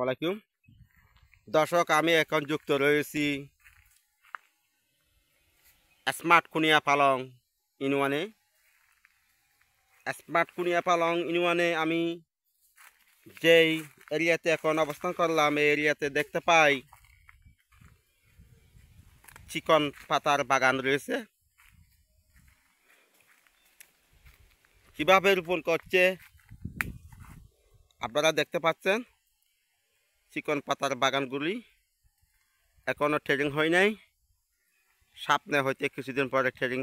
আলাইকুম দর্শক, আমি এখন যুক্ত রয়েছি স্মার্ট কুনিয়া পালং ইউনিয়নে। স্মার্ট কুনিয়া পালং ইউনিয়নে আমি যেই এরিয়াতে এখন অবস্থান করলাম, এই এরিয়াতে দেখতে পাই চিকন পাতার বাগান রয়েছে। কিভাবে রোপণ করছে আপনারা দেখতে পাচ্ছেন। চিকন পাতার বাগানগুলি এখনো ট্রেডিং হয় নাই, সামনে হইতে কিছুদিন পরে ট্রেডিং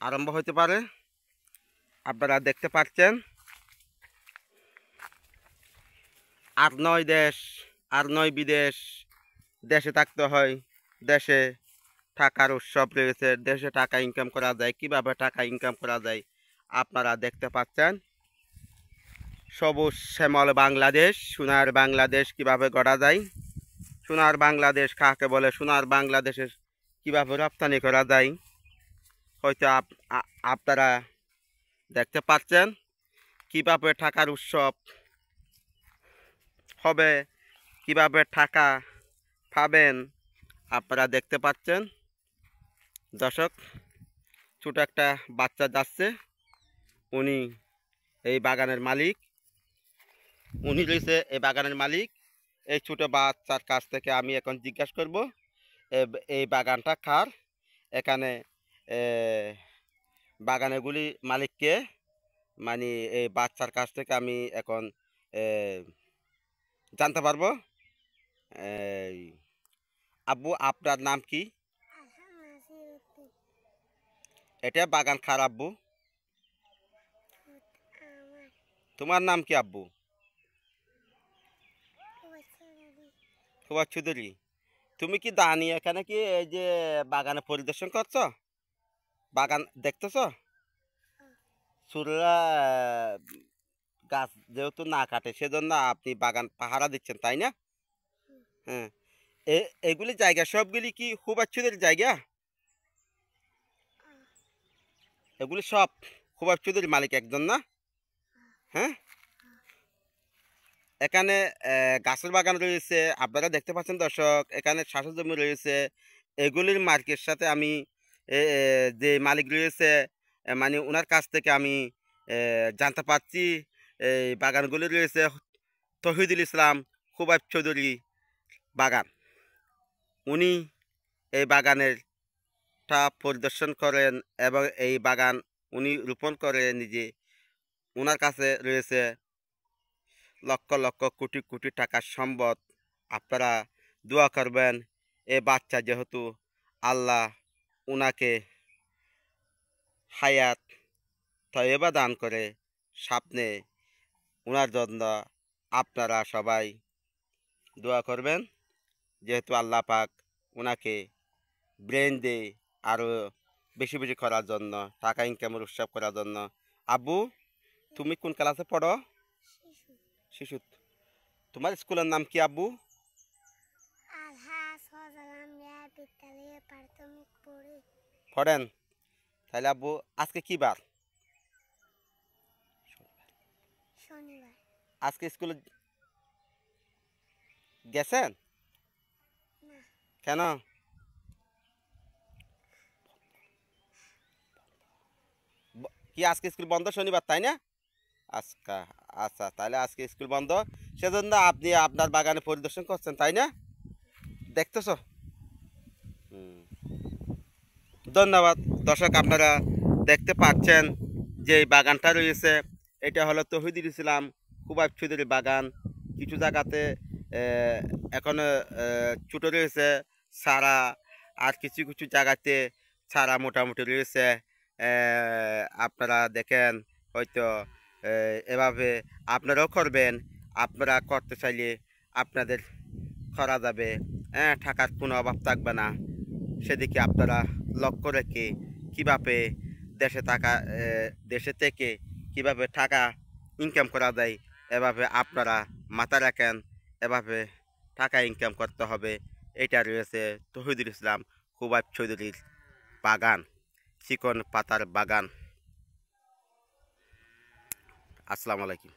আরম্ভ হতে পারে। আপনারা দেখতে পাচ্ছেন, আর নয় দেশ আর নয় বিদেশ, দেশে থাকতে হয়। দেশে টাকার উৎসব রয়েছে, দেশে টাকা ইনকাম করা যায়। কিভাবে টাকা ইনকাম করা যায় আপনারা দেখতে পাচ্ছেন। সবুজ শ্যামল বাংলাদেশ, সোনার বাংলাদেশ কিভাবে গড়া যায়, সোনার বাংলাদেশ কাকে বলে, সোনার বাংলাদেশের কিভাবে রপ্তানি করা যায় হয়তো আপনারা দেখতে পাচ্ছেন। কিভাবে টাকার উৎসব হবে, কিভাবে টাকা পাবেন আপনারা দেখতে পাচ্ছেন। দর্শক, ছোট একটা বাচ্চা যাচ্ছে, উনি এই বাগানের মালিক, উনি রয়েছে এই বাগানের মালিক। এই ছোট বাচ্চার কাছ থেকে আমি এখন জিজ্ঞাসা করব এই বাগানটা কার, এখানে বাগানেগুলি মালিককে, মানে এই বাচ্চার কাছ থেকে আমি এখন জানতে পারবো। আব্বু, আপনার নাম কি? এটা বাগান কার আব্বু? তোমার নাম কি আব্বু? সুভাষ চৌধুরী। তুমি কি দানি এখানে কি এই যে বাগানে পরিদর্শন করছো, বাগান দেখতেছ? চুররা গাছ যেহেতু না কাটে সেজন্য আপনি বাগান পাহারা দিচ্ছেন, তাই না? হ্যাঁ, এগুলি জায়গা সবগুলি কি সুভাষ চৌধুরীর জায়গা? এগুলি সব সুভাষ চৌধুরীর মালিক একজন, না? হ্যাঁ, এখানে গাছের বাগান রয়েছে, আপনারা দেখতে পাচ্ছেন দর্শক। এখানে চাষের জমি রয়েছে। এগুলির মালিকের সাথে আমি যে মালিক রয়েছে, মানে ওনার কাছ থেকে আমি জানতে পারছি এই বাগানগুলি রয়েছে তহিদুল ইসলাম সুভাষ চৌধুরী বাগান। উনি এই বাগানেরটা পরিদর্শন করেন এবং এই বাগান উনি রোপণ করে নিজে। ওনার কাছে রয়েছে লক্ষ লক্ষ কোটি কোটি টাকার সম্পদ। আপনারা দোয়া করবেন, এ বাচ্চা যেহেতু আল্লাহ উনাকে হায়াত তয়বা দান করে, সামনে ওনার জন্য আপনারা সবাই দোয়া করবেন, যেহেতু আল্লাহ পাক ওনাকে ব্রেন দিয়ে আরও বেশি বেশি করার জন্য, টাকা ইনকামের উৎসব করার জন্য। আব্বু, তুমি কোন ক্লাসে পড়ো? শিশু। তোমার স্কুলের নাম কি আব্বু? পড়েন। তাহলে আব্বু, আজকে কি বার? শনিবার। আজকে স্কুলে গেছেন? কেন? কি আজকে স্কুল বন্ধ? শনিবার, তাই না? আজকা আচ্ছা, তাহলে আজকে স্কুল বন্ধ, সেজন্য আপনি আপনার বাগানে পরিদর্শন করছেন, তাই না? দেখতেছ? ধন্যবাদ দর্শক, আপনারা দেখতে পাচ্ছেন যে এই বাগানটা রয়েছে, এটা হলো তহিদুল ইসলাম সুভাষ চৌধুরী বাগান। কিছু জায়গাতে এখনো ছোটো রয়েছে সারা, আর কিছু কিছু জায়গাতে সারা মোটামুটি রয়েছে। আপনারা দেখেন হয়তো এভাবে আপনারাও করবেন। আপনারা করতে চাইলে আপনাদের করা যাবে, টাকার কোনো অভাব থাকবে না। সেদিকে আপনারা লক্ষ্য রেখে কীভাবে দেশে থেকে কিভাবে টাকা ইনকাম করা যায় এভাবে আপনারা মাথা রাখেন। এভাবে টাকা ইনকাম করতে হবে। এটা রয়েছে তহিদুল ইসলাম সুভাষ চৌধুরীর বাগান, চিকন পাতার বাগান। আসসালামু আলাইকুম।